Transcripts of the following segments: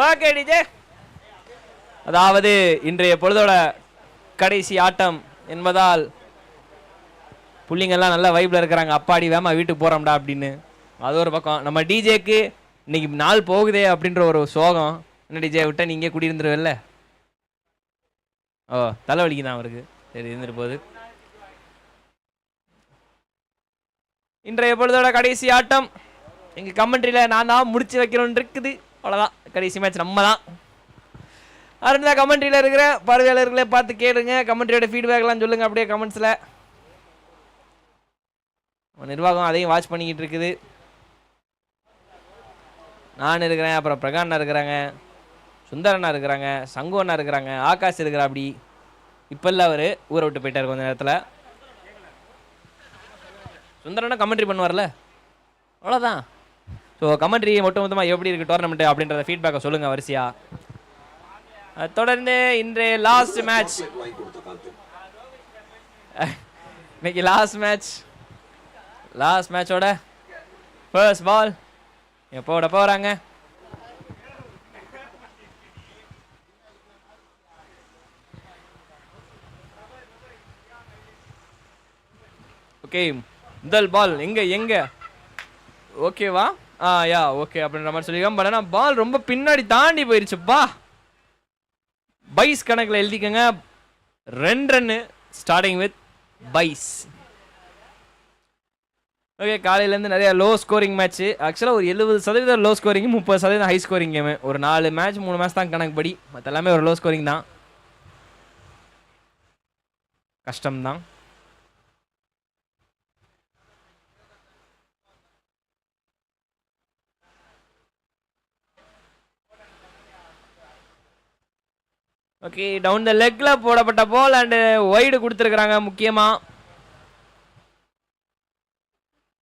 Okay DJ. அதாவது இன்றைய பொழுதோட கடைசி ஆட்டம் என்பதால் புள்ளிங்கெல்லாம் நல்ல வைப்ல இருக்கிறாங்க. அப்பாடி வேமா வீட்டுக்கு போறோம்டா அப்படின்னு. அது ஒரு பக்கம். நம்ம டிஜேக்கு இன்னைக்கு நாள் போகுதே அப்படின்ற ஒரு சோகம். என்ன டிஜே விட்டா நீங்க குடியிருந்துருவல்ல? ஓ, தலைவலிக்கு தான் அவருக்கு. சரி, இருந்துட்டு போகுது. இன்றைய பொழுதோட கடைசி ஆட்டம் எங்க கமெண்ட்ரியில நான் தான் முடிச்சு வைக்கணும்னு இருக்குது. அவ்வளோதான், கடைசி மேட்ச் நம்ம தான். அடுத்த கமெண்ட்ரியில் இருக்கிற பார்வையாளர்களே பார்த்து கேளுங்க. கமெண்ட்ரியோட ஃபீட்பேக்லாம் சொல்லுங்க அப்படியே கமெண்ட்ஸில். நிர்வாகம் அதையும் வாட்ச் பண்ணிக்கிட்டு இருக்குது. நான் இருக்கிறேன், அப்புறம் பிரகாண்ணா இருக்கிறாங்க, சுந்தரண்ணா இருக்கிறாங்க, சங்கு அண்ணா இருக்கிறாங்க, ஆகாஷ் இருக்கிறா. அப்படி இப்போ இல்லை, அவர் ஊரை விட்டு போயிட்டார் கொஞ்ச நேரத்தில். சுந்தரண்ணா கமெண்ட்ரி பண்ணுவார்ல, அவ்வளோதான். ஸோ கமெண்ட்ரி மொத்தமாக எப்படி இருக்குது டோர்னமெண்ட் அப்படின்றத ஃபீட்பேக்கை சொல்லுங்கள் வரிசையா. தொடர்ந்து இன்றைய லாஸ்ட் மேட்ச், இன்னைக்கு லாஸ்ட் மேட்சோட ஃபர்ஸ்ட் பால் எப்போட போகிறாங்க. ஓகே, முதல் பால் எங்க ஓகேவா? யா ஓகே அப்படின்ற மாதிரி சொல்லியிருக்கோம். பட் ஆனால் பால் ரொம்ப பின்னாடி தாண்டி போயிருச்சுப்பா. பைஸ் கணக்கில் எழுதிக்கங்க. 2 run starting with byes. Okay, காலையிலேருந்து நிறைய லோ ஸ்கோரிங் மேட்ச்சு. ஆக்சுவலாக ஒரு 70% low scoring, 30% high scoring game. ஒரு 4 மேட்ச் 3 மேட்ச் தான் கணக்கு படி, மற்ற எல்லாமே ஒரு லோ ஸ்கோரிங் தான். கஷ்டம்தான். ஓகே, டவுன் த லெக்ல போடப்பட்ட பால் அண்ட் வைடு கொடுத்துருக்குறாங்க முக்கியமாக.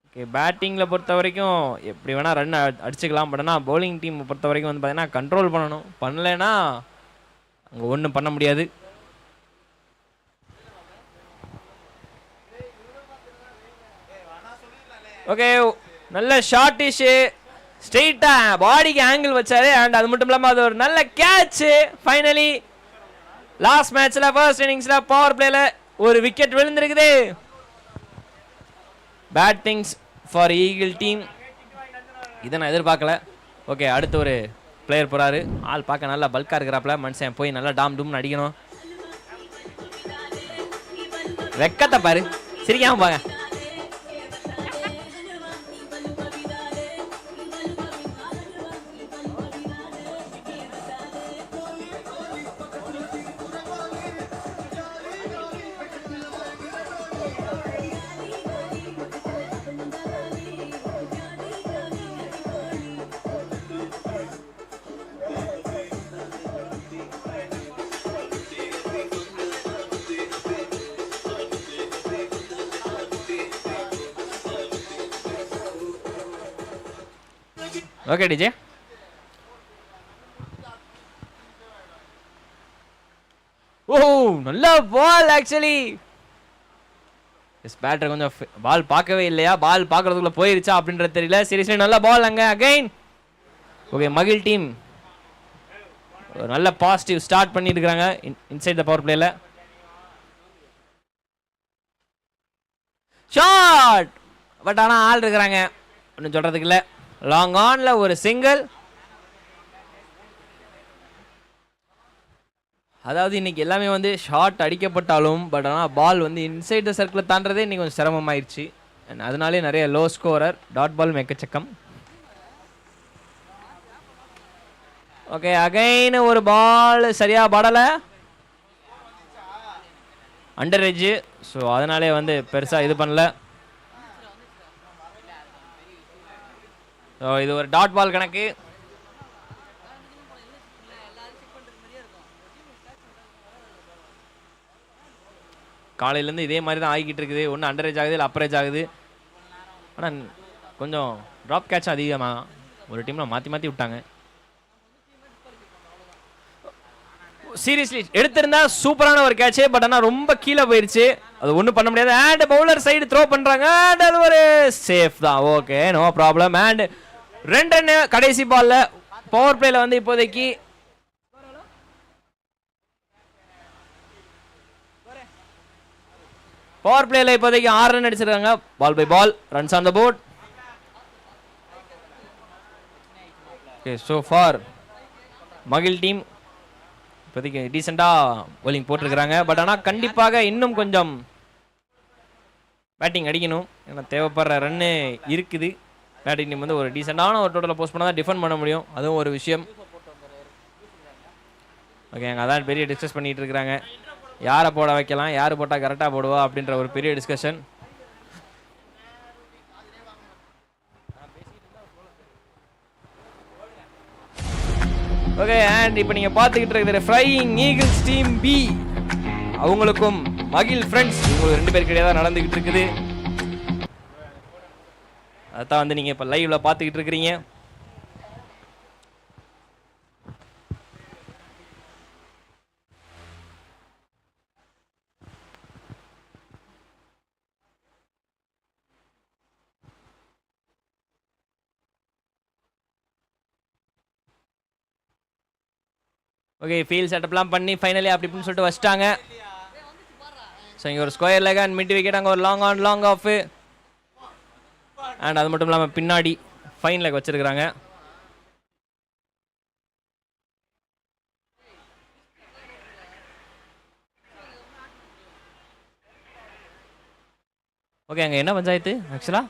ஓகே, பேட்டிங்கில் பொறுத்த வரைக்கும் எப்படி வேணால் ரன் அடிச்சுக்கலாம். பட் ஆனால் பவுலிங் டீம் பொறுத்த வரைக்கும் வந்து பார்த்தீங்கன்னா கண்ட்ரோல் பண்ணணும். பண்ணலைன்னா அங்கே ஒன்றும் பண்ண முடியாது. ஓகே, நல்ல ஷார்ட்டிஷு, ஸ்ட்ரெயிட்டா பாடிக்கு ஆங்கிள் வச்சாரு. அண்ட் அது மட்டும் இல்லாமல் அது ஒரு நல்ல கேட்ச். ஃபைனலி லாஸ்ட் மேட்ச்ல ஃபர்ஸ்ட் இன்னிங்ஸ்ல பவர் பிளேல ஒரு விக்கெட் விழுந்திருக்குது. Battings for Eagle team. இதை நான் எதிர்பார்க்கல. ஓகே, அடுத்து ஒரு பிளேயர் போறாரு. ஆள் பார்க்க நல்லா பல்கா இருக்கிறாப்ல. மனுஷன் போய் நல்லா டாம் டூம்னு அடிக்கணும். வெக்கத்தை பாரு, சிரிக்காம பாங்க. ஓகே டிஜே, ஓ நல்ல பால். ஆக்சுவலி பேட்டர் கொஞ்சம் பால் பார்க்கவே இல்லையா, பால் பார்க்கறதுக்குள்ள போயிருச்சா அப்படின்றது தெரியல. சீரியஸ்லி நல்ல பால் அங்க அகைன். ஓகே, மகிழ் டீம் ஒரு நல்ல பாசிட்டிவ் ஸ்டார்ட் பண்ணியிருக்கிறாங்க இன்சைட் த பவர் பிளேல. ஷாட், பட் ஆனால் ஆள் இருக்கிறாங்க, ஒன்றும் சொல்றதுக்கு இல்லை. லாங் ஆன்ல ஒரு சிங்கிள். அதாவது இன்னைக்கு எல்லாமே வந்து ஷார்ட் அடிக்கப்பட்டாலும் பட் ஆனால் பால் வந்து இன்சைட் த சர்க்கிள் தாண்டதே இன்னைக்கு கொஞ்சம் சிரமமாயிருச்சு. அதனாலே நிறைய லோ ஸ்கோரர், டாட் பால் மெக்கச்சக்கம். ஓகே, அகைன் ஒரு பால் சரியா படலை, அண்டர் எட்ஜ். ஸோ அதனாலே வந்து பெருசாக இது பண்ணல. ஸோ இது ஒரு டாட் பால் கணக்கு. காலையிலேருந்து இதே மாதிரி தான் ஆகிக்கிட்டு இருக்குது. ஒன்று அண்டர் ஏஜ் ஆகுது, இல்லை அப்பர் ஏஜ் ஆகுது. ஆனால் கொஞ்சம் ட்ராப் கேட்ச் அதிகமாக ஒரு டீமில் மாற்றி விட்டாங்க. சீரியஸ்லி எடுத்திருந்தா சூப்பரான ஒரு கேட்ச். பட் ஆனால் ரொம்ப கீழே போயிருச்சு, அது ஒன்றும் பண்ண முடியாது. அண்ட் பவுலர் சைடு த்ரோ பண்ணுறாங்க. அண்ட் அது ஒரு சேஃப் தான். Okay, no problem. And 2 run கடைசி பால்ல பவர் பிளேல வந்து இப்போதைக்கு பவர் பிளேல இப்போதைக்கு 6 ரன் அடிச்சிருக்காங்க. Ball by ball, runs on the board. Okay, so for மகிழ் டீம் இப்போதைக்கு டீசெண்டாக bowling போட்டிருக்கிறாங்க. பட் ஆனால் கண்டிப்பாக இன்னும் கொஞ்சம் பேட்டிங் அடிக்கணும். ஏன்னா தேவைப்படுற ரன்னு இருக்குது. பேட்டிங் டீம் வந்து ஒரு டீசெண்டான ஒரு டோட்டலை போஸ்ட் பண்ணால் தான் டிஃபெண்ட் பண்ண முடியும். அதுவும் ஒரு விஷயம். ஓகே, அங்கே அதான் பெரிய டிஸ்கஸ் பண்ணிகிட்டு இருக்கிறாங்க. யாரை போட வைக்கலாம், யார் போட்டால் கரெக்டாக போடுவா அப்படின்ற ஒரு பெரிய டிஸ்கஷன். ஓகே, அண்ட் இப்போ நீங்கள் பார்த்துக்கிட்டு இருக்கிற ஃப்ளையிங் ஈகிள்ஸ் டீம் பி, அவங்களுக்கும் மகிழ் ஃப்ரெண்ட்ஸ் இவங்களுக்கு 2 பேருக்கு இடையே தான் நடந்துக்கிட்டு இருக்குது. அதான் வந்து நீங்கள் இப்போ லைவ்ல பார்த்துக்கிட்டு இருக்கிறீங்க. ஓகே, ஃபீல்ட் செட்டப்லாம் பண்ணி ஃபைனலி அப்படி இப்படின்னு சொல்லிட்டு வச்சிட்டாங்க. ஸோ இங்கே ஒரு square leg and mid wicket, அங்கே ஒரு long on long off, and அது மட்டும் இல்லாமல் பின்னாடி ஃபைன் லெக் வச்சிருக்கிறாங்க. ஓகே, அங்கே என்ன பஞ்சாயத்து ஆக்சுவலா?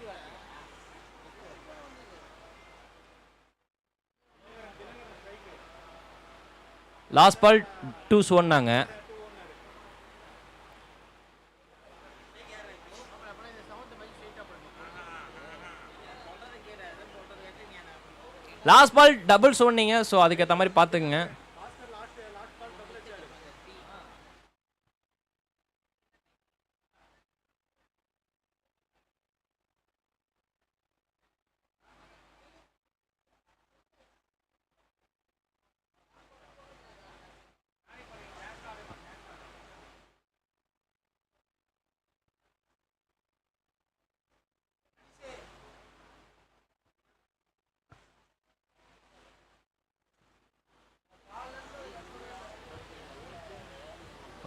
லாஸ்ட் பால் 2 சொன்னாங்க. லாஸ்ட் பால் டபுள் சொன்னீங்க. ஸோ அதுக்கேற்ற மாதிரி பார்த்துக்குங்க.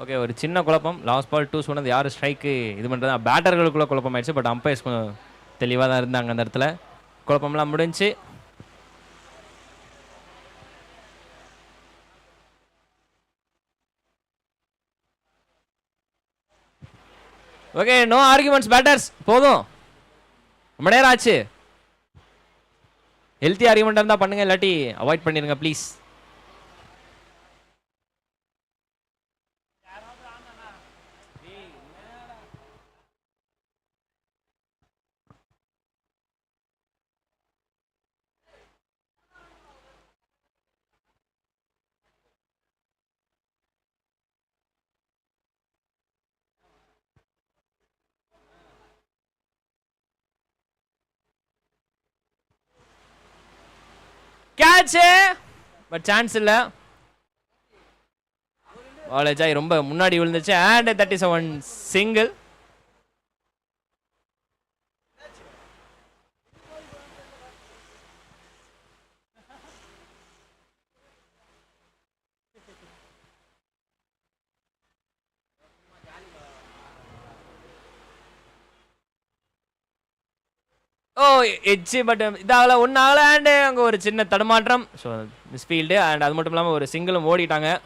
ஓகே, ஒரு சின்ன குழப்பம். லாஸ்ட் பால் 2 சொன்னது யார் ஸ்ட்ரைக்கு இது பண்ணுறது, பேட்டர்களுக்குள்ள குழப்பம் ஆயிடுச்சு. பட் அம்பையர்ஸ் கொஞ்சம் தெளிவாக தான் இருந்தாங்க அந்த இடத்துல. குழப்பம்லாம் முடிஞ்சு. ஓகே, நோ ஆர்குமெண்ட்ஸ் பேட்டர்ஸ், போதும், ரொம்ப நேரம் ஆச்சு. ஹெல்த்தி ஆர்குமெண்ட் இருந்தால் பண்ணுங்க, இல்லாட்டி அவாய்ட் பண்ணிடுங்க ப்ளீஸ். கேட்ச், பட் சான்ஸ் இல்ல. பாலேஜாய் ரொம்ப முன்னாடி விழுந்துச்சு. And 37 single. Oh, edge, but இதாகல, ஒன்றாகல. அண்டு அங்கே ஒரு சின்ன தடுமாற்றம். So misfield. அண்ட் அது மட்டும் இல்லாமல் ஒரு சிங்கிளும் ஓடிட்டாங்க.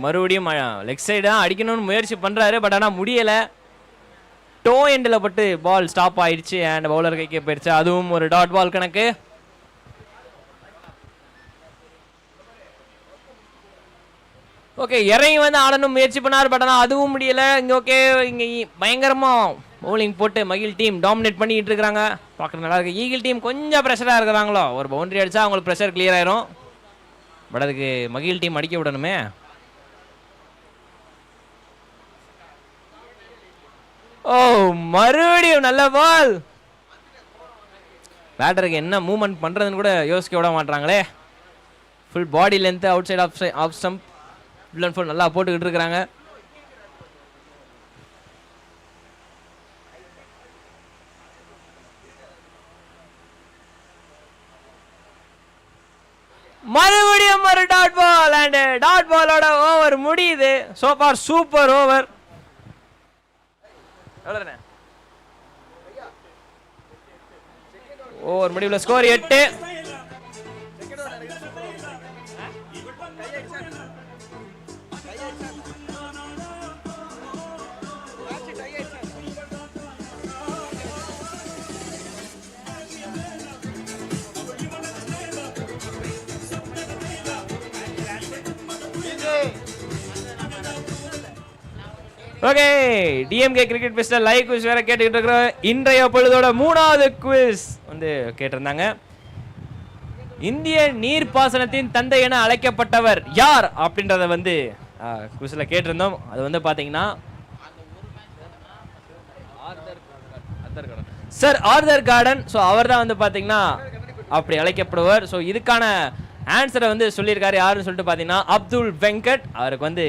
மறுபடியும் லெக் சைடு தான் அடிக்கணும்னு முயற்சி பண்ணுறாரு. பட் ஆனால் முடியலை. டோ எண்டில் பட்டு பால் ஸ்டாப் ஆயிடுச்சு. அண்ட் பவுலர் கைக்கே போயிடுச்சு. அதுவும் ஒரு டாட் பால் கணக்கு. ஓகே, இறங்கி வந்து ஆடணும் முயற்சி பண்ணார். பட் ஆனால் அதுவும் முடியலை. இங்கே ஓகே, இங்கே பயங்கரமாக பவுலிங் போட்டு மகிழ் டீம் டாமினேட் பண்ணிட்டு இருக்கிறாங்க. பார்க்குறது நல்லா இருக்கு. ஈகிள் டீம் கொஞ்சம் ப்ரெஷராக இருக்கிறாங்களோ. ஒரு பவுண்டரி அடித்தா அவங்களுக்கு ப்ரெஷர் கிளியர் ஆயிரும். பட் அதுக்கு மகிழ் டீம் அடிக்க விடணுமே. ஓ மறுபடியும் நல்ல பால். பேட்டருக்கு என்ன மூவ்மெண்ட் பண்றதுன்னு கூட யோசிக்க விட மாட்டாங்களே. Full body length outside off stump full and full நல்லா போட்டுக்கிட்டு இருக்கிறாங்க. மறுபடியும் ஒரு டாட் பால் அண்ட் டாட் பாலோட ஓவர் முடியுது. So far super over. Over முடிவுல ஸ்கோர் 8. ஓகே, டிஎம்கே கிரிக்கெட் பிஸ்ல லைவ் குவிஸ் வேற கேட்டுக்கிட்டு இருக்கிறோம். இன்றைய பொழுதோட 3வது குவிஸ் வந்து கேட்டிருந்தாங்க. இந்திய நீர்ப்பாசனத்தின் தந்தை என அழைக்கப்பட்டவர் யார் அப்படின்றத வந்து குவிஸ்ல கேட்டிருந்தோம். அது வந்து பாத்தீங்கன்னா சர் ஆர்தர் கார்டன். ஸோ அவர் தான் வந்து பாத்தீங்கன்னா அப்படி அழைக்கப்படுவார். ஸோ இதுக்கான ஆன்சரை வந்து சொல்லியிருக்காரு யாருன்னு சொல்லிட்டு பார்த்தீங்கன்னா அப்துல் வெங்கட். அவருக்கு வந்து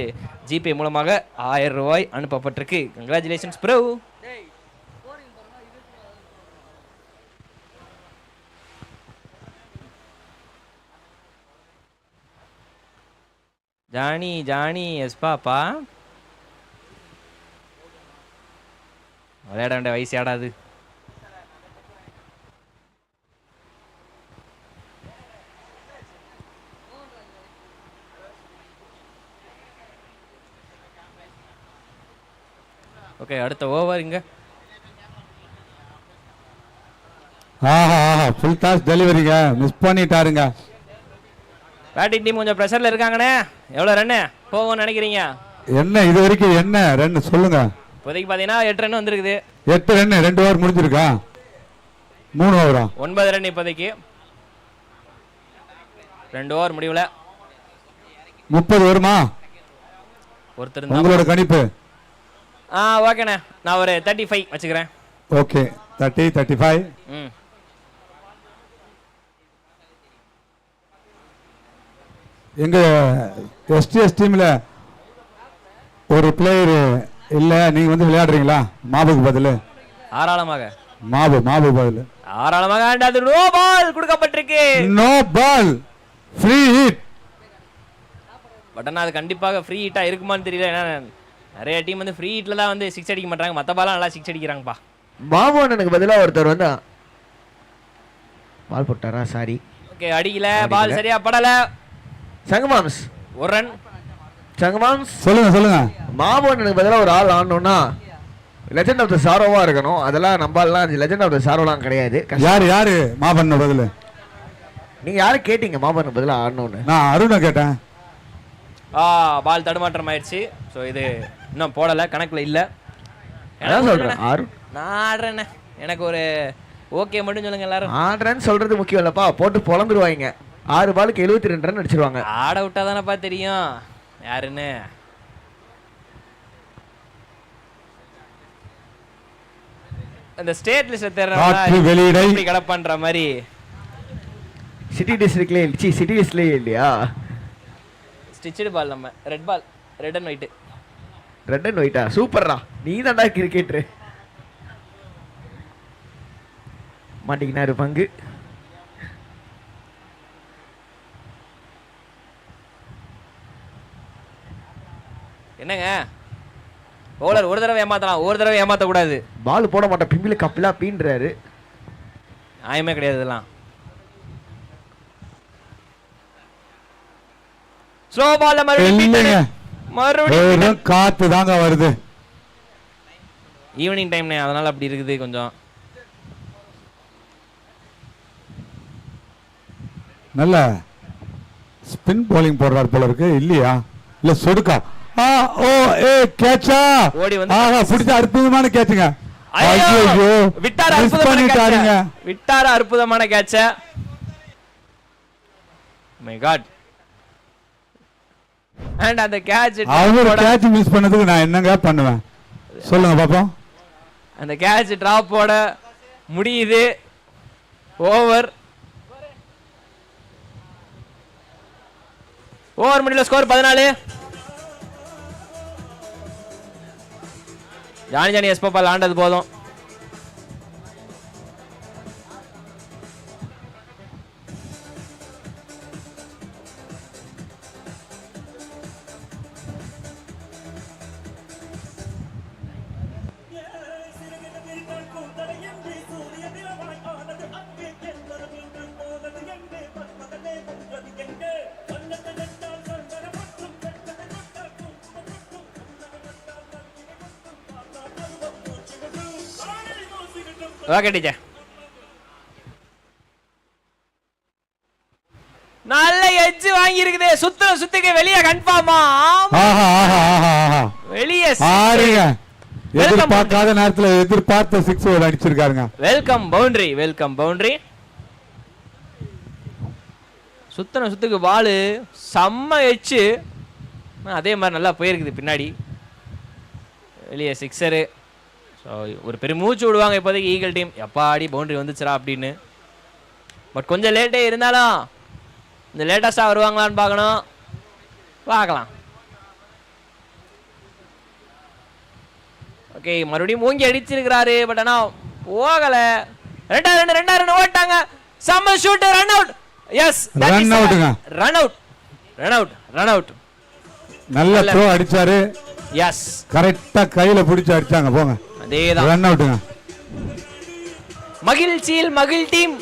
ஜிபே மூலமாக 1000 ரூபாய் அனுப்பப்பட்டிருக்கு. Congratulations bro. Johnny Johnny yes papa விளையாட வேண்டிய வயசு ஆடாது. ஓகே, அடுத்த ஓவர் இங்க. ஃபுல் டாஸ் டெலிவரிங்க, மிஸ் பண்ணிட்டாருங்க. பேட்டிங் டீம் கொஞ்சம் பிரஷர்ல இருக்காங்கண்ணே. எவ்வளவு ரன் போகும்னு நினைக்கிறீங்க? என்ன இது வரைக்கும் என்ன ரன் சொல்லுங்க. இப்போதைக்கு பாத்தீங்கன்னா 8 ரன் வந்திருக்குது. 8 ரன் 2 ஓவர் முடிஞ்சிருக்கா? 3 ஓவரா? 9 ரன் இப்போதைக்கு 2 ஓவர் முடிவுல. 30 வருமா ஒருத்தர் உங்களோட கணிப்பு? ஓகேண்ணே, நான் ஒரு 35 வச்சுக்கிறேன். ஓகே, 30 35. எங்க எஸ்டிஎஸ் டீம்ல ஒரு பிளேயர் இல்ல, நீங்க வந்து விளையாடுறீங்களா? மாபுக்கு பதில் தாராளமாக மாபு பதில் தாராளமாக. அது நோ பால் கொடுக்கப்பட்டிருக்கு. No ball, free hit. But ஆனால் அது கண்டிப்பாக ஃப்ரீ ஹிட்டா இருக்குமான்னு தெரியல. ஏன்னா நிறைய டீம் வந்து ஃப்ரீ ஹிட்ல தான் வந்து 6 அடிக்க மாட்டாங்க, மற்ற பாலாம் நல்லா 6 அடிக்கிறாங்கப்பா. பாபு அண்ணனுக்கு பதிலாக ஒருத்தர் வந்து பால் போட்டாரா? சாரி, ஓகே, அடிக்கல, பால் சரியா படல. சங்கமாம்ஸ் ஒரு ரன். சங்கமாம்ஸ் சொல்லுங்க. பாபு அண்ணனுக்கு பதிலாக ஒரு ஆள் ஆடணும்னா லெஜெண்ட் ஆஃப் த சாரோவா இருக்கணும். அதெல்லாம் நம்பாலாம் லெஜெண்ட் ஆஃப் த சாரோலாம் கிடையாது. யாரு மாபண்ண பதில்? நீங்க யாரு கேட்டீங்க மாபண்ணனுக்கு பதிலாக ஆடணும்னு? நான் அருணை கேட்டேன். பால் தடுமாற்றம் ஆயிடுச்சு. ஸோ இது இன்னும் போடலை, கணக்கில் இல்லை. அதான் சொல்கிறேன், நான் ஆடுறேண்ணே, எனக்கு ஒரு ஓகே மட்டும் சொல்லுங்க எல்லாரும். ஆடுறேன்னு சொல்றது முக்கியம் இல்லப்பா, போட்டு பொழந்துருவாங்க. 6 பாலுக்கு 72 ரன் அடிச்சிருவாங்க. ஆட விட்டா தானப்பா தெரியும் யாருன்னு. அந்த ஸ்டேட் லிஸ்ட் தெரியல கடப்பான்ற மாதிரி சிட்டி டிஸ்ட்ரிக்ட்லேயே சிட்டி லிஸ்ட்லேயே இல்லையா? ஸ்டிச்சடு பால், நம்ம red ball, red and white. Red and ஒயிட்டா? சூப்பர்ரா, நீ தான்டா கிரிக்கெட்ரு. மாட்டிக்கினாரு பங்கு. என்னங்க பவுலர் ஒரு தடவை ஏமாத்தலாம், ஒரு தடவை ஏமாத்த கூடாது. பால் போட மாட்டேன், பிம்பில கப்பிலா பீன்றாரு. நியாயமே கிடையாது இதெல்லாம். ஸ்லோ பால்ல மறுபடியும் காத்து தாங்க வருது. ஈவினிங் டைம்னே, அதனால அப்படி இருக்குது கொஞ்சம். நல்ல ஸ்பின் bowling போடுறார் போல இருக்கு. இல்லையா? இல்ல சொடுக்கா. ஓ ஏ கேட்சா ஓடி வந்து பிடிச்ச அற்புதமான கேட்சுங்க. ஐயோ விட்டார், அற்புதமான கேட்ச். விட்டார், அற்புதமான கேட்ச். My god. அண்ட் அந்த கேட்ச் அவர் கேட்ச் மிஸ் பண்ணதுக்கு நான் என்னங்க பண்ணுவேன் சொல்லுங்க பாப்போம். அந்த கேட்ச் டிராப்போட முடியுது. ஓவர் முடியல. ஸ்கோர் 14. ஜானி எஸ்பால் ஆண்டது போதும். Okay teacher. நல்ல எட்ஜ் வாங்கி இருக்குது. சுத்துக்கு வெளியே கன்ஃபார்மா வெளியே எதிர்பார்க்காத நேரத்துல எதிர்பார்த்த 6 அடிச்சிருக்காருங்க. Welcome boundary. சுத்துக்கு பாலு செம்ம எட்ஜ். அதே மாதிரி நல்லா போயிருக்குது பின்னாடி. வெளியே 6. ஸோ ஒரு பெரிய மூச்சு விடுவாங்க இப்போதைக்கு ஈகிள் டீம். எப்பாடி பவுண்டரி வந்துச்சுரா அப்படின்னு. பட் கொஞ்சம் லேட்டே இருந்தாலும் இந்த லேட்டஸ்டாக வருவாங்களான்னு பார்க்கலாம். ஓகே, மறுபடியும் மூங்கி அடிச்சிருக்கிறாரு. பட் ஆனால் போகலை. 2 ரன் ஓட்டாங்க. செம்ம shoot. Run out. Yes, run out. நல்ல த்ரோ அடிச்சாரு. எஸ், கரெக்டா கையில பிடிச்சு அடிச்சாங்க. போங்க, அதேதான். ரன் அவுட்டுங்க. மகிழ் டீம்.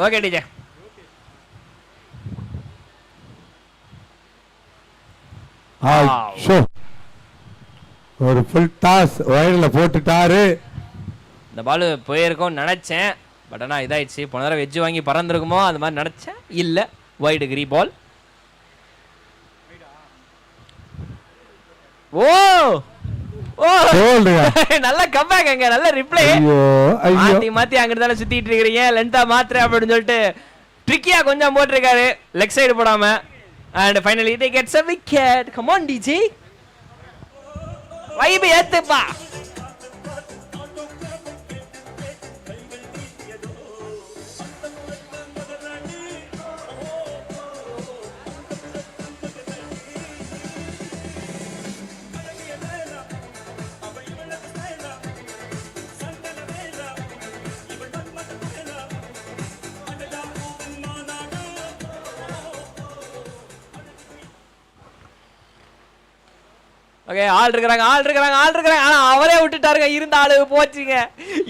Okay teacher. ஒரு ஃபுல் டாஸ் வயர்ல போட்டுட்டாரு. இந்த பால் போயிருக்கோம் நினைச்சேன். பட் ஆனால் இதாயிடுச்சு. போன தடவை வெஜ்ஜு வாங்கி பறந்துருக்குமோ அந்த மாதிரி நினைச்சேன். இல்லை, வைடு கிரி பால். நல்ல கம்பேக் அங்க. நல்ல ரிப்ளை. மாத்தி அங்கிட்டு தானே சுத்திட்டு இருக்கீங்க. லென்த்தா மாத்திர அப்படின்னு சொல்லிட்டு ட்ரிக்கியா கொஞ்சம் போட்டிருக்காரு. லெக் சைடு போடாம. And finally they gets a wicket. Come on DJ, vibe ஏத்துப்பா. ஓகே, ஆள் இருக்கிறாங்க. ஆனா அவரே விட்டுட்டாருங்க. இருந்த ஆளு போச்சுங்க.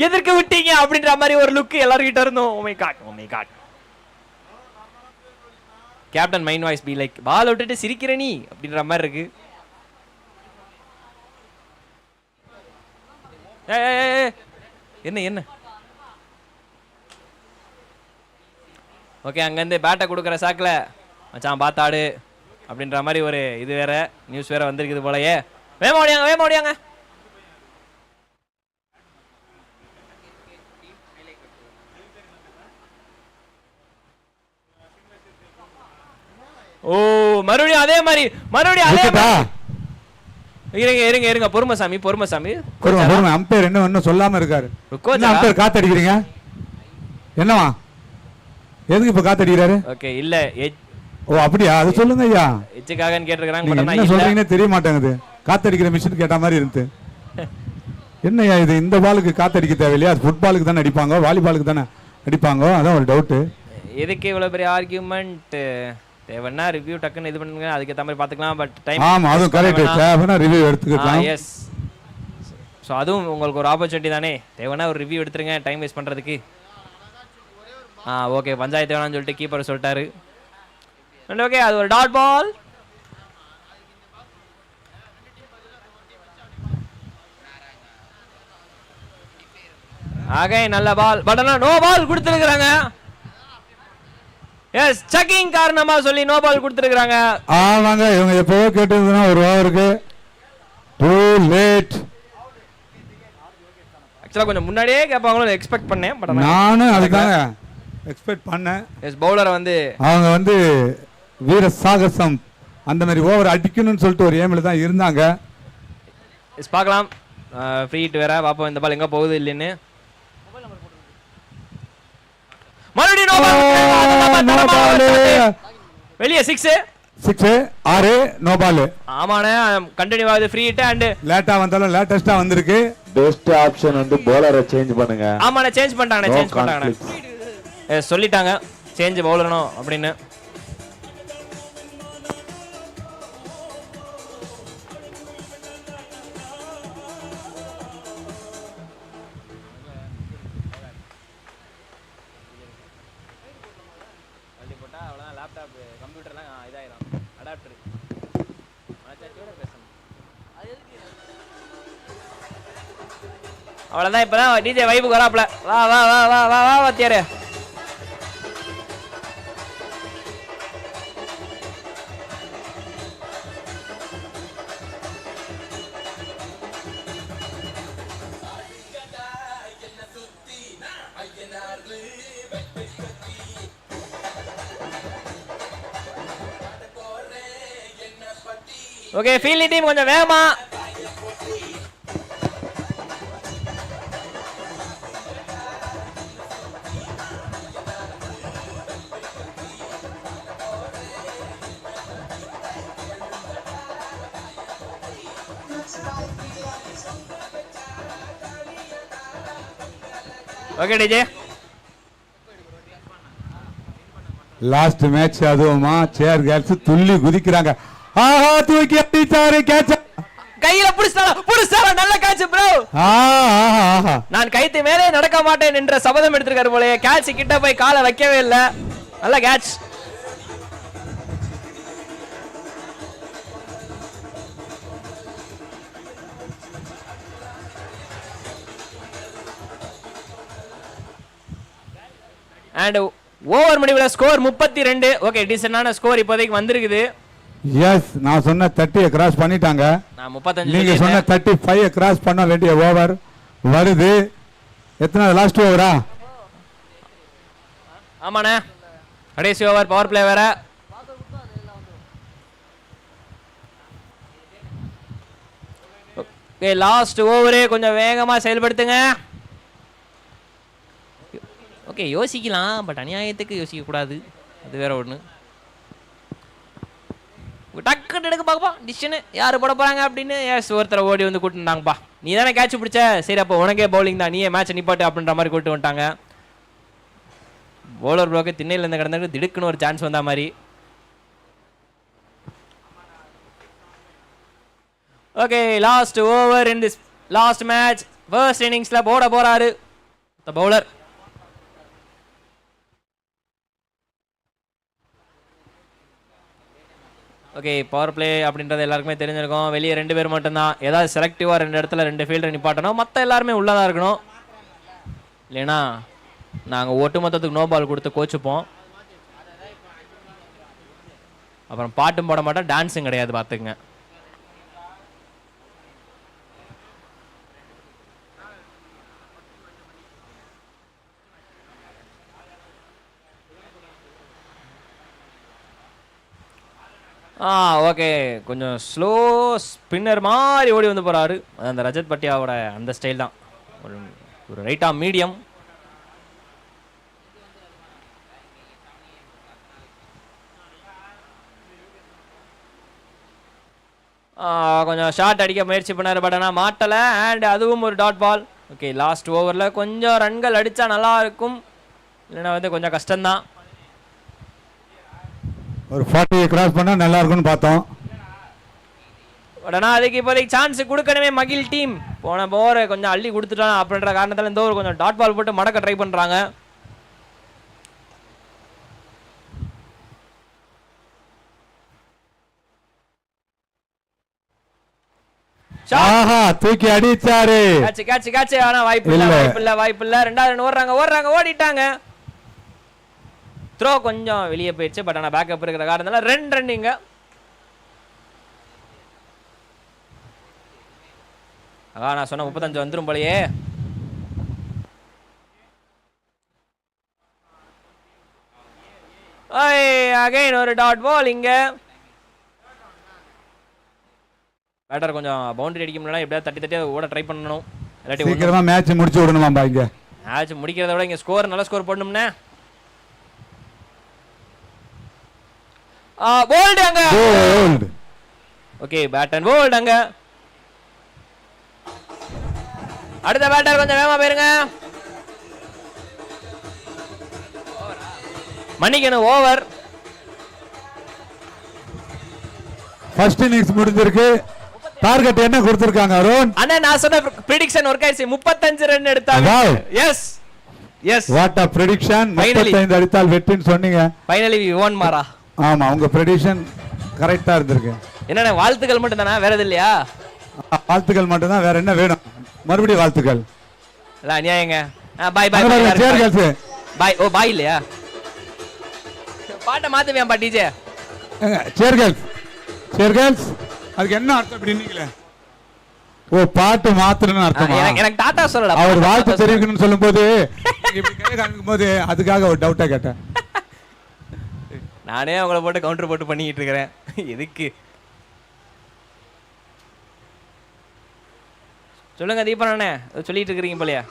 எதற்கு விட்டீங்க அப்படின்ற மாதிரி ஒரு லுக் எல்லாரும் கிட்ட இருந்தோம். Oh my God. Captain mind voice be like, ball விட்டுட்டு சிரிக்கிற நீ அப்படின்ற மாதிரி இருக்கு. என்ன ஓகே, அங்கேருந்து பேட்டை கொடுக்குற சாக்கில் மச்சான் பார்த்தாடு அப்படின்ற மாதிரி ஒரு இது வேற நியூஸ் வேற வந்திருக்குது போலயே. வேமா ஓடியாங்க. ஓ, மறுபடியும் அதே மாதிரி. இருங்க. பொறுமசாமி. அம்பையர் என்ன சொல்லாம இருக்காரு. அம்பையர் காத்தடிக்கிறீங்க என்னவா? எதுக்கு இப்ப காத்தடிக்கிறாரு? ஓகே, இல்ல ஓ அப்படியா, அது சொல்லுங்க ஐயா. எச்சுக்காகன்னு கேட்டிருக்காங்க. என்ன சொல்றீங்கன்னு தெரிய மாட்டேங்குது. காத்தடிக்கிற மிஷின் கேட்ட மாதிரி இருந்து. என்னய்யா இது? இந்த பாலுக்கு காத்தடிக்க தேவையில்லையா? அது ஃபுட்பாலுக்கு தானே அடிப்பாங்க, வாலிபாலுக்கு தானே அடிப்பாங்க. அதான் ஒரு டவுட்டு. எதுக்கு இவ்வளவு பெரிய ஆர்கியூமெண்ட்? தேவைன்னா ரிவ்யூ டக்குன்னு இது பண்ணுங்க, அதுக்கேற்ற மாதிரி பார்த்துக்கலாம். பட் டைம், ஆமா அதுவும் கரெக்ட். தேவைன்னா ரிவ்யூ எடுத்துக்கலாம். எஸ், ஸோ அதுவும் உங்களுக்கு ஒரு ஆப்பர்ச்சுனிட்டி தானே. தேவைன்னா ஒரு ரிவ்யூ எடுத்துருங்க, டைம் வேஸ்ட் பண்ணுறதுக்கு. ஓகே, பஞ்சாயத்து வேணாம்னு சொல்லிட்டு கீப்பர் சொல்லிட்டாரு. அண்ட் ஓகே அது ஒரு டாட் பால். ஆகே நல்ல பால், பட் ஆனால் நோ பால் கொடுத்துருக்குறாங்க. எஸ், செக்கிங் காரணமா சொல்லி நோ பால் கொடுத்துருக்காங்க. ஆமாங்க, இவங்க எப்பவோ கேட்டிருந்தா ஒரு ஓவருக்கு டூ லேட். ஆக்சுவலா கொஞ்சம் முன்னாடியே கேட்பாங்களோ எக்ஸ்பெக்ட் பண்ணேன், பட் நானும் அதுதான் எக்ஸ்பெக்ட் பண்ணேன். எஸ், பவுலரை வந்து அவங்க வந்து வீர சாகசம் அந்த மாதிரி ஓவர் அடிக்கணும்னு சொல்லிட்டு ஒரு ஏமில் தான் இருந்தாங்க. எஸ், பார்க்கலாம். ஃப்ரீ ஹிட் வேற, பாப்போம் இந்த பால் எங்க போகுது இல்லைன்னு. மறுபடியும் நோ பால், வெளியே 6 6 நோ பால். ஆமாண்ணே, கண்டினியூ ஆகுது ஃப்ரீ ஹிட். அண்ட் லேட்டா வந்தாலும் லேட்டஸ்டா வந்திருக்கு. பெஸ்ட் ஆப்ஷன் வந்து பவுலரை சேஞ்ச் பண்ணுங்க. ஆமாண்ணே, சேஞ்ச் பண்ணிட்டாங்கண்ணே. எஸ், சொல்லிட்டாங்க சேஞ்ச் பவுலரணும் அப்படின்னு. அவ்வளவுதான், இப்பதான் டிஜே வைபுக்கு வராப்ல. வா வா வா வா வா வா வாத்தியாரு. ஓகே, ஃபீல்டிங் டீம் கொஞ்சம் வேகமா. ஓகே டிஜே, லாஸ்ட் மேட்ச் அதுவுமா சேர் கேர்ள்ஸ் துள்ளி குதிக்கிறாங்க. ஆஹா, தூக்கி அடிச்சாரு, கேட்ச் கையில புடிச்சாரா, நல்ல கேட்ச் ப்ரோ. நான் கைத்து மேலே நடக்க மாட்டேன் என்ற சபதம் எடுத்திருக்காரு போலயே. கேட்ச் கிட்ட போய் காலை வைக்கவே இல்ல, நல்ல கேட்ச். அண்ட் ஓவர் முடிவுல ஸ்கோர் 32. ஓகே, டீசன்டான ஸ்கோர் இப்போதைக்கு வந்திருக்குது. எஸ், நான் சொன்ன 30 கிராஸ் பண்ணிட்டாங்க. நான் 35 நீங்க சொன்ன 35 கிராஸ் பண்ண வேண்டிய ஓவர் வருது. எத்தனை லாஸ்ட் ஓவரா? ஆமாண்ணே, கடைசி ஓவர், பவர் பிளே வேற. ஓகே, லாஸ்ட் ஓவரே கொஞ்சம் வேகமா செயல்படுத்துங்க. ஓகே, யோசிக்கலாம், பட் அநியாயத்துக்கு யோசிக்க கூடாது, அது வேற ஒன்று. டக்குன்னு எடுக்க பார்ப்பா டிசிஷனு யார் போட போறாங்க அப்படின்னு. எஸ், ஒருத்தரை ஓடி வந்து கூட்டிட்டாங்கப்பா. நீ தானே கேட்ச் பிடிச்ச, சரி அப்போ உனக்கே பவுலிங் தான், நீயே மேட்ச் நிப்பாட்டு அப்படின்ற மாதிரி கூட்டு வந்துட்டாங்க. பவுலர் ப்ளோக்கு திண்ணையில் இருந்து கிடந்தாங்க, திடுக்குன்னு ஒரு சான்ஸ் வந்த மாதிரி. Okay, last over in this last மேட்ச். ஃபர்ஸ்ட் இன்னிங்ஸ்ல போட போறாரு பவுலர். ஓகே, பவர் பிளே அப்படின்றது எல்லாருக்குமே தெரிஞ்சிருக்கும். வெளியே 2 பேர் மட்டும்தான், ஏதாவது செலக்டிவாக 2 இடத்துல 2 ஃபீல்டர் நிப்பாட்டணும், மற்ற எல்லாருமே உள்ளதாக இருக்கணும். இல்லைன்னா நாங்கள் ஒட்டு மொத்தத்துக்கு நோ பால் கொடுத்து கோச்சுப்போம். அப்புறம் பாட்டும் போட மாட்டோம், டான்ஸும் கிடையாது, பார்த்துக்குங்க. ஓகே, கொஞ்சம் ஸ்லோ ஸ்பின்னர் மாதிரி ஓடி வந்து போகிறாரு. அந்த ரஜத் பட்டியாவோட அந்த ஸ்டைல் தான், ஒரு ரைட்டா மீடியம். கொஞ்சம் ஷார்ட் அடிக்க முயற்சி பண்ணார், பட் ஆனால் மாட்டலை. அண்ட் அதுவும் ஒரு டாட் பால். ஓகே, லாஸ்ட் ஓவரில் கொஞ்சம் ரன்கள் அடித்தா நல்லா இருக்கும், இல்லைன்னா வந்து கொஞ்சம் கஷ்டம்தான். ஒரு 40 கிராஸ் பண்ணா நல்லா இருக்கும்னு பார்த்தோம். உடனே அதுக்கு இப்போதைக்கு சான்ஸ் கொடுக்கணுமே மகிழ் டீம். போன ஓவரை கொஞ்சம் அள்ளி கொடுத்துட்டான் அப்படின்ற காரணத்தால் இந்த ஓவர் கொஞ்சம் டாட் பால் போட்டு மடக்க ட்ரை பண்ணுறாங்க. ஆஹா தூக்கி அடிச்சாரு. கேட்ச் ஆனா வாய்ப்பு இல்ல. ரெண்டாவது ரன் ஓடுறாங்க ஓடிட்டாங்க. த்ரோ கொஞ்சம் வெளியே போயிடுச்சு. பட் ஆனா பேக்கப் இருக்கிற காரணத்தால 2 ரன்னிங்க. நான் சொன்ன 35 வந்துரும் போலயே. அகைன் ஒரு டாட் பால் இங்க. பேட்டர் கொஞ்சம் பவுண்டரி அடிக்க முடியல. எப்படியாவது தட்டி ஓட ட்ரை பண்ணணும். சீக்கிரமா மேட்ச் முடிச்சு விடணுமாம்பா. இங்க மேட்ச் முடிக்கிறத விட இங்க நல்ல ஸ்கோர் போடணும்னே. போல்ட் அங்க. ஓகே பேட் அண்ட் போல்ட் அங்க. அடுத்த பேட்டர் கொஞ்சம் வேகமா போயிருங்க. மணிக்கணும் ஓவர். ஃபர்ஸ்ட் இன்னிங்ஸ் முடிஞ்சிருக்கு. டார்கெட் என்ன கொடுத்திருக்காங்க அருண்? அண்ணா நான் சொன்ன பிரெடிக்ஷன் ஒர்க் ஆயிடுச்சு. 35 ரன் எடுத்தாங்க. Yes what a prediction. 35 அடித்தால் வெற்றின்னு சொன்னீங்க. ஃபைனலி we won மாரா. ஆமா உங்க prediction கரெக்ட்டா இருந்திருக்கு. என்னண்ணே வாழ்த்துக்கள் மட்டும் தானா, வேற எது இல்லையா? வாழ்த்துக்கள் மட்டும் தான், வேற என்ன வேணும்? மறுபடியும் வாழ்த்துக்கள். இல்ல அநியாயங்க. பை சேர் கேர்ள்ஸ். பை. ஓ பை இல்லையா? பாட்ட மாத்துவேன் பா டிஜே. சேர் கேர்ள்ஸ் அதுக்கு என்ன அர்த்தம் அப்படின்னீங்களே? ஓ பாட்டு மாத்தணும்னு அர்த்தமா? எனக்கு டாடா சொல்லல. அவர் வாழ்த்து தெரிவிக்கணும்னு சொல்லும்போது இப்படி கை காமிக்கும்போது அதுக்காக ஒரு டவுட்டா கேட்டேன். நானே அவங்கள போட்டு கவுண்டர் போட்டு பண்ணிக்கிட்டு இருக்கிறேன். எதுக்கு சொல்லுங்க தீபன் அண்ணே, சொல்லிட்டு இருக்கிறீங்க போலயா?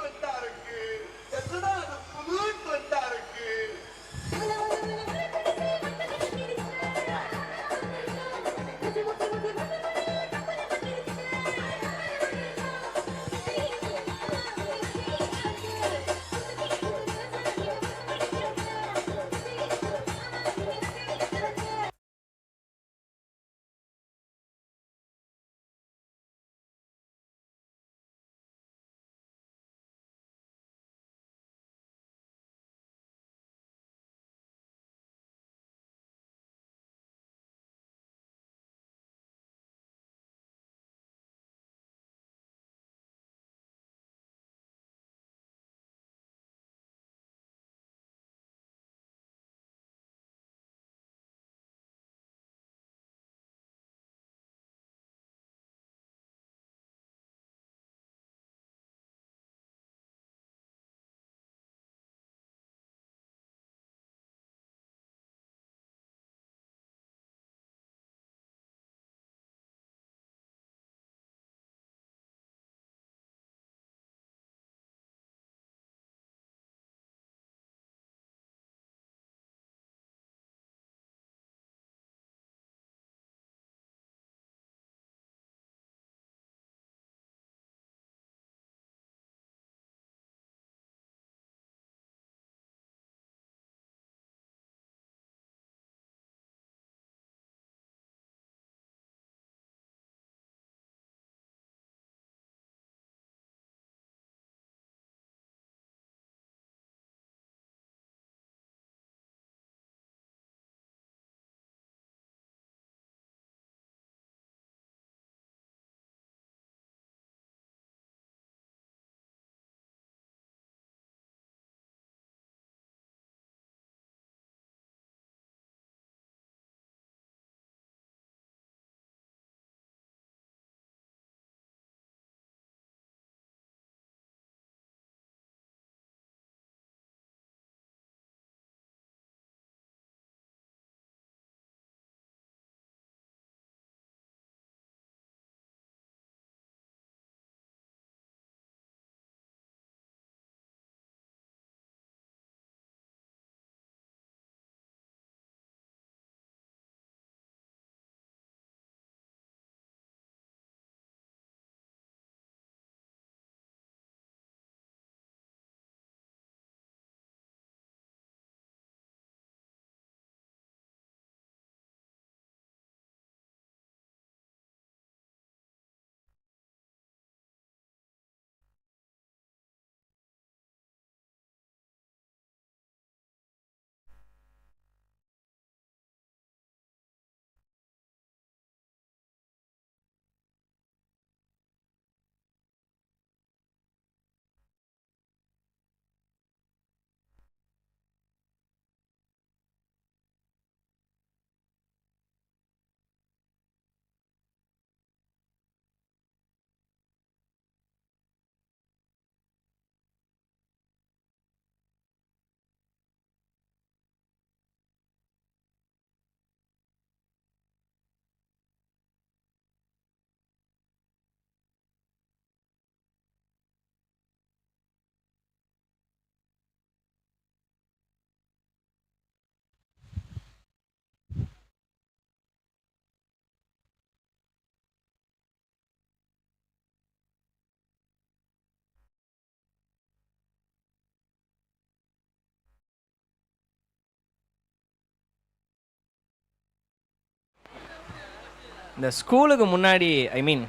இந்த ஸ்கூலுக்கு முன்னாடி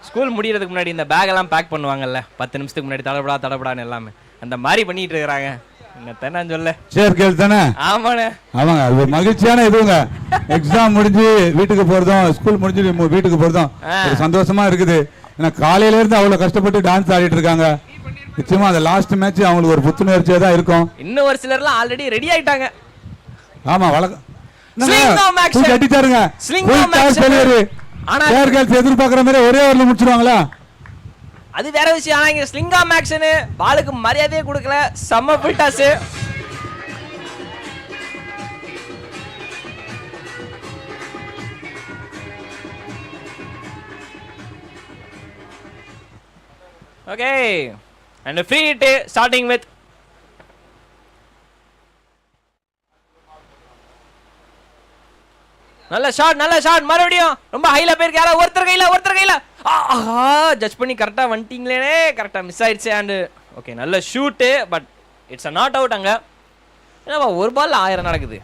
ஸ்கூல் முடியறதுக்கு முன்னாடி இந்த பேக்கெல்லாம் பேக் பண்ணுவாங்கல்ல 10 நிமிஷத்துக்கு முன்னாடி தடபடான்னு எல்லாமே அந்த மாதிரி பண்ணிட்டு இருக்கிறாங்க. என்னத்தான் நான் சொல்ல சேர்க்கல் தானே. ஆமாண்ணே. ஆமாங்க, அது ஒரு மகிழ்ச்சியான இதுங்க. எக்ஸாம் முடிஞ்சு வீட்டுக்கு போறதும் ஸ்கூல் முடிஞ்சு வீட்டுக்கு போறதும் ஒரு சந்தோஷமா இருக்குது. ஏன்னா காலையில இருந்து அவ்வளவு கஷ்டப்பட்டு டான்ஸ் ஆடிட்டு இருக்காங்க. நிச்சயமா அந்த லாஸ்ட் மேட்ச் அவங்களுக்கு ஒரு புத்துணர்ச்சியா தான் இருக்கும். இன்னும் ஒரு சிலர்லாம் ஆல்ரெடி ரெடி ஆயிட்டாங்க. ஆமா வழக்கம் அடிச்சாருங்க. எதிர்பார்க்கிற மாதிரி ஒரே ஓவர்ல முடிச்சிருவாங்களா? அது வேற விஷயம். ஆனா இங்க ஸ்லிங்காம் ஆக்ஷன் பாலுக்கு மரியாதையே கொடுக்கல. செம்ம full toss. Okay and free hit starting with நல்ல ஷாட் மறுபடியும் ரொம்ப ஹைல போயிருக்கு. யாரோ ஒருத்தர் கையில ஆஹா ஜட்ஜ் பண்ணி கரெக்டா வந்துட்டீங்களே. கரெக்டா மிஸ் ஆயிடுச்சு. அண்ட் ஓகே நல்ல shoot but it's a not out. அங்க ஏன்னா ஒரு பால் 1000 நடக்குது.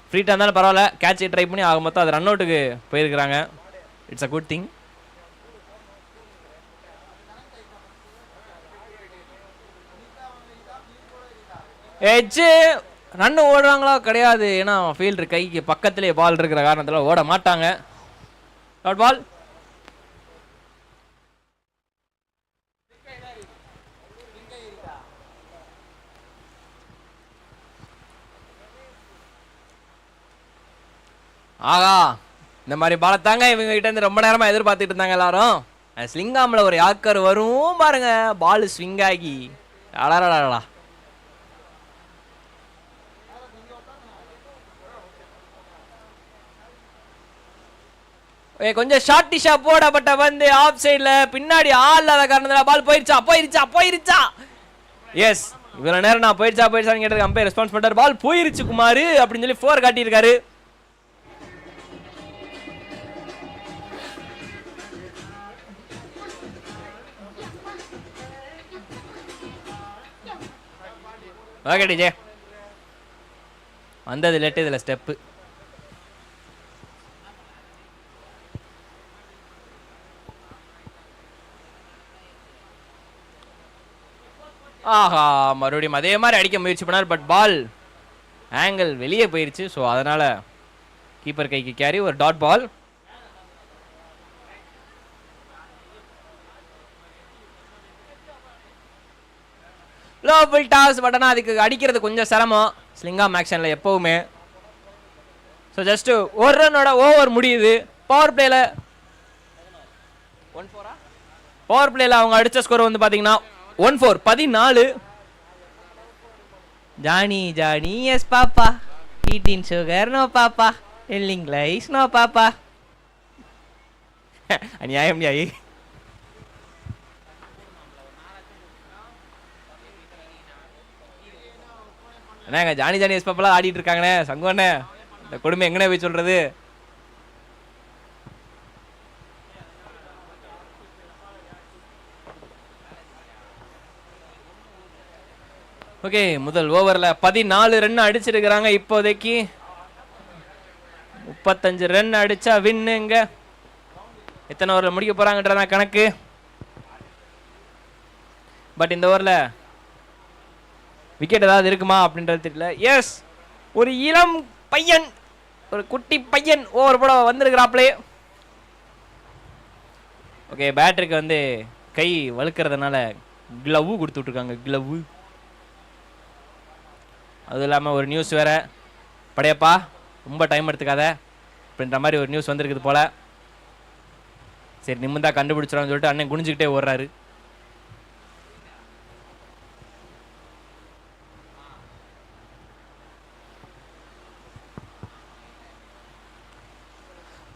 ஃப்ரீட்டா இருந்தாலும் பரவாயில்ல, கேட்ச் ட்ரை பண்ணி ஆக மொத்தம் அது ரன் அவுட்டுக்கு போயிருக்கிறாங்க. It's a good thing. Edge run ஓடுறாங்களா கிடையாது. ஏன்னா ஃபீல்டர் கைக்கு பக்கத்திலே பால் இருக்கிற காரணத்தில் ஓட மாட்டாங்க. Dot ball. ஆகா இந்த மாதிரி பாலை தாங்க இவங்க கிட்ட இருந்து ரொம்ப நேரமா எதிர்பார்த்துட்டு இருந்தாங்க எல்லாரும். ஸ்லிங்காம்ல ஒரு யாக்கர் வரும் பாருங்க, பால் ஸ்விங் ஆகி அடடா. கொஞ்சம் ஷார்ட்டிஷா போடப்பட்ட வந்து ஆஃப் சைட்ல பின்னாடி ஆள் இல்லாத காரணத்துல பால் போயிருச்சா. எஸ் இவ்வளவு நேரம் நான் போயிருச்சான்னு கேட்டதுக்கு அம்பையர் ரெஸ்பான்ஸ் பண்றாரு. பால் போயிருச்சு குமார் அப்படின்னு சொல்லி 4 காட்டியிருக்காரு. ஓகே டிஜே வந்தது லேட்டு, இதுல ஸ்டெப்பு. ஆஹா மறுபடியும் அதே மாதிரி அடிக்க முயற்சி பண்ணார். பட் பால் ஆங்கிள் வெளியே போயிருச்சு. ஸோ அதனால கீப்பர் கைக்கு கேரி, ஒரு dot ball. Low full toss. But ஆனால் அதுக்கு அடிக்கிறது கொஞ்சம் சிரமம் ஸ்லிங்காம் ஆக்ஷனில் எப்பவுமே. ஸோ ஜஸ்ட் ஒரு ரன்னோட ஓவர் முடியுது. பவர் பிளேல அவங்க அடித்த ஸ்கோர் வந்து பார்த்தீங்கன்னா 1-4 14. Johnny yes papa, eating sugar no பாப்பா, telling lies no பாப்பா. அநியாயம் நியாயி. என்னங்க ஜானி எஸ் பாப்பாலாம் ஆடிட்டு இருக்காங்கண்ணே. சங்கோண்ணே இந்த கொடுமை எங்கனே போய் சொல்றது. ஓகே முதல் ஓவரில் 14 ரன் அடிச்சிருக்கிறாங்க. இப்போதைக்கு 35 ரன் அடிச்சா வின்னுங்க. எத்தனை ஓவரில் முடிக்க போறாங்கன்றதா கணக்கு. பட் இந்த ஓவரில் விக்கெட் ஏதாவது இருக்குமா அப்படின்றது தெரியல. எஸ் ஒரு இளம் பையன், ஒரு குட்டி பையன் ஓவர் போட வந்திருக்கிறாப்லே. ஓகே பேட்டருக்கு வந்து கை வழுக்கிறதுனால கிளவு கொடுத்து விட்ருக்காங்க. கிளவு. அதுவும் இல்லாமல் ஒரு நியூஸ் வேறு, படையப்பா ரொம்ப டைம் எடுத்துக்காத அப்படின்ற மாதிரி ஒரு நியூஸ் வந்திருக்குது போல். சரி நிம்மந்தா கண்டுபிடிச்சிடலாம்னு சொல்லிட்டு அண்ணன் குனிஞ்சுக்கிட்டே ஓடுறாரு.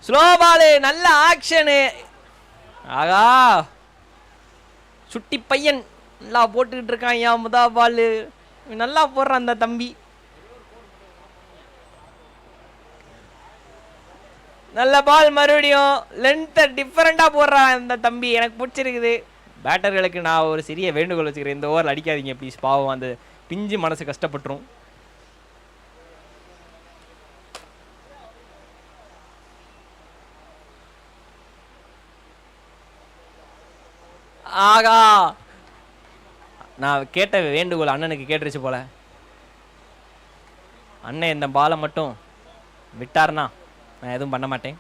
ஸ்லோ பாலு, நல்ல ஆக்ஷனு. ஆகா சுட்டி பையன் நல்லா போட்டுக்கிட்டு இருக்கான். ஏன் முதா பாலு நல்லா போடுறான் அந்த தம்பி. நல்ல பால் மறுபடியும் லென்த்தை டிஃபரெண்டா போடுறான் அந்த தம்பி. எனக்கு பிடிச்சிருக்குது. பேட்டர்களுக்கு நான் ஒரு சிறிய வேண்டுகோள் வச்சுக்கிறேன், இந்த ஓவரில் அடிக்காதீங்க ப்ளீஸ். பாவம் அந்த பிஞ்சு மனசு கஷ்டப்பட்டுரும். ஆகா, நான் கேட்ட வேண்டுகோள் அண்ணனுக்கு கேட்டுருச்சு போல. அண்ணன் இந்த பாலை மட்டும் விட்டாருனா நான் எதுவும் பண்ண மாட்டேன்.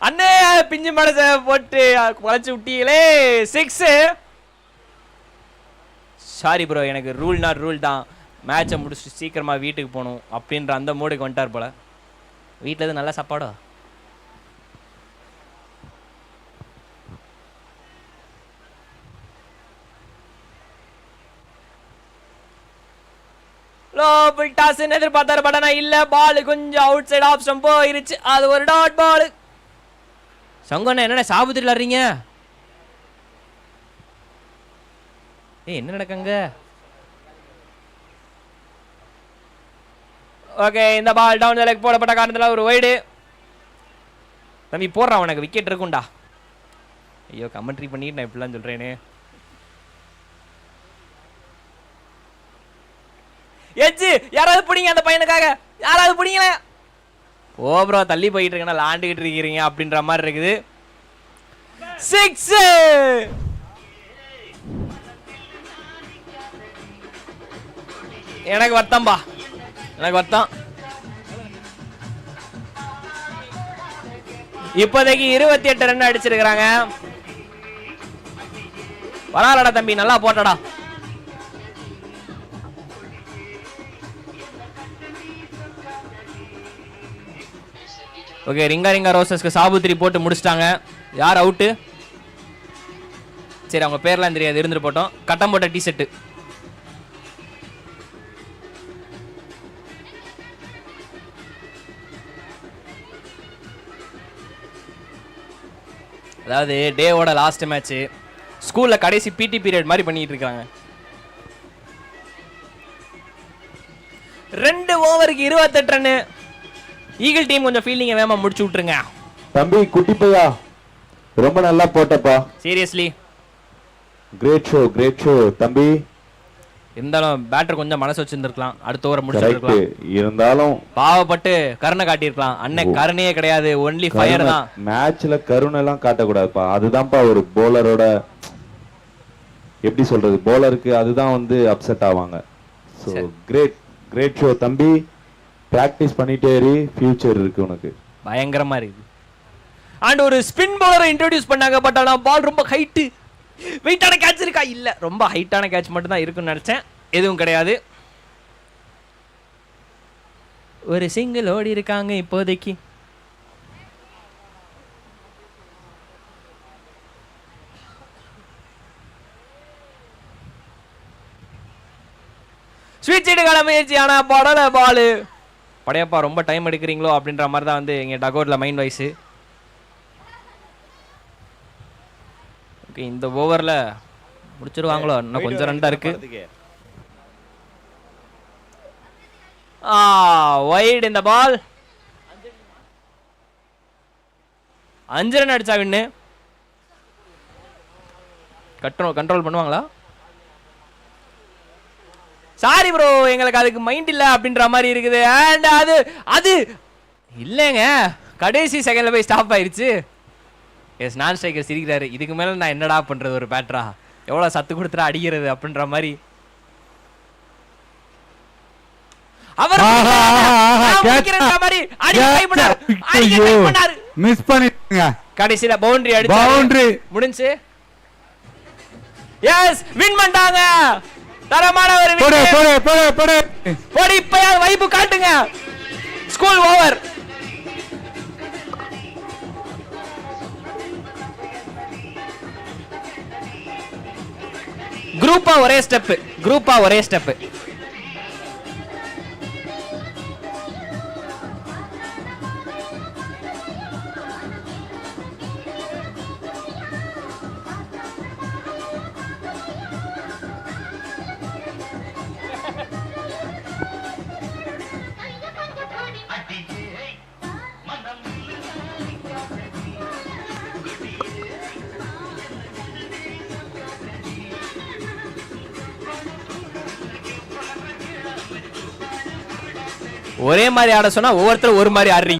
அண்ணே பிஞ்சு மனசை போட்டு குறைச்சி விட்டீங்களே. 6. சாரி ப்ரோ, எனக்கு ரூல் நாட் ரூல் தான். மேட்சை முடிச்சுட்டு சீக்கிரமா வீட்டுக்கு போகணும் அப்படின்ற அந்த மூடுக்கு வந்துட்டார் போல. வீட்டில் எதுவும் நல்ல சாப்பாடோ? எதிர்பார்த்தாரு பட் ஆனால் இல்லை. பால் கொஞ்சம் அவுட் சைட் ஆஃப் ஸ்டம்ப் போயிருச்சு. அது ஒரு டாட் பால். சங்கண்ணா என்னடா சாபுத்திரி விளாடுறீங்க? என்ன நடக்குங்க? ஓகே, இந்த பால் டவுன் தி லெக் போடப்பட்ட காரணத்தில் ஒரு வைடு. தம்பி போடுறான், உனக்கு விக்கெட் இருக்கும்டா. ஐயோ கமெண்ட்ரி பண்ணிட்டு நான் இப்படிலாம் சொல்றேனே. எஜ்ஜு யாராவது பிடிங்க அந்த பையனுக்காக, யாராவது பிடிங்களேன். ஓ ப்ரோ தள்ளி போயிட்டு இருக்கேன்னா லாண்டுகிட்டு இருக்கிறீங்க அப்படின்ற மாதிரி இருக்குது. 6. எனக்கு வருத்தம்பா, எனக்கு வருத்தம். இப்போதைக்கு 28 ரன் அடிச்சிருக்கிறாங்க. வராலடா தம்பி, நல்லா போட்டடா. ஓகே, ரிங்கா ரிங்கா ரோசஸ்க்கு சாபுத்திரி போட்டு முடிச்சிட்டாங்க. யார் அவுட்டு? சரி, அவங்க பேர்லாம் தெரியாது, இருந்துட்டு போட்டோம். கட்டம் போட்ட டிஷர்ட்டு. அதாவது டேவோட லாஸ்ட் மேட்ச், ஸ்கூல்ல கடைசி பிடி பீரியட் மாதிரி பண்ணிட்டு இருக்காங்க. 2 ஓவருக்கு 28 ரன். ஈகிள் டீம் கொஞ்சம் ஃபீல்டிங்கை வேகமா முடிச்சு விட்டுருங்க. தம்பி குட்டி பையா, ரொம்ப நல்லா போட்டப்பா. சீரியஸ்லி கிரேட் ஷோ தம்பி. இருந்தாலும் பேட்டர் கொஞ்சம் மனசு வச்சிருந்திருக்கலாம், அடுத்த ஓவர் முடிச்சிருக்கலாம். இருந்தாலும் பாவப்பட்டு கருணை காட்டியிருக்கலாம். அண்ணன் கருணையே கிடையாது, ஒன்லி ஃபயர் தான். மேட்ச்ல கருணை எல்லாம் காட்டக்கூடாதுப்பா. அதுதான்ப்பா ஒரு போலரோட, எப்படி சொல்றது, போலருக்கு அதுதான் வந்து அப்செட் ஆவாங்க. ஸோ கிரேட் ஷோ தம்பி. பிராக்டிஸ் பண்ணிட்டே இரு, ஃபியூச்சர் இருக்கு உனக்கு. பயங்கரமா இருக்கு. அண்ட் ஒரு ஸ்பின் பவுலரை இன்ட்ரோடியூஸ் பண்ணாங்க. பட் ஆனா பால் ரொம்ப ஹைட்டு. வெயிட்டான கேட்ச் இருக்கா? இல்ல, ரொம்ப ஹைட்டான கேட்ச் மட்டும் தான் இருக்குன்னு நினைச்சேன். எதுவும் கிடையாது. ஒரு சிங்கிள் ஓடி இருக்காங்க இப்போதைக்கு. ஸ்வீட் சீடுக்கான முயற்சி, ஆனா படல பாலு. படையப்பா ரொம்ப டைம் எடுக்கிறீங்களோ அப்படின்ற மாதிரி தான் வந்து எங்க டகோட்ல மைண்ட் வைஸ். ஓகே, இந்த ஓவர்ல முடிச்சிருவாங்களோ? இன்னும் கொஞ்சம் ரன் தான் இருக்கு. வைட் இந்த பால். 5 ரன் அடிச்சா வின்னு. கண்ட்ரோல் பண்ணுவாங்களா? சாரி ப்ரோ, எங்களுக்கு அதுக்கு மைண்ட் இல்ல அப்படின்ற மாதிரி இருக்குது. அண்ட் அது இல்லைங்க, கடைசி செகண்ட்ல போய் ஸ்டாப் ஆயிருச்சு. எஸ், நான் ஸ்ட்ரைக்கர் சிரிக்கிறாரு. இதுக்கு மேல நான் என்னடா பண்றது, ஒரு பேட்டரா எவ்வளவு சத்து கொடுத்துட்டா அடிக்கிறது அப்படின்ற மாதிரி. அவர் மிஸ் பண்ணிட்டீங்க. கடைசில பவுண்டரி அடிச்சு முடிஞ்சு. எஸ், வின் பண்ணிட்டாங்க. தரமான ஒரு போடி. இப்ப வைப்பு காட்டுங்க. School over. குரூப்பா ஒரே ஸ்டெப். ஒரே மாதிரி ஆட சொன்னா ஒவ்வொருத்தரும் ஒரு மாதிரி ஆடுறீங்க.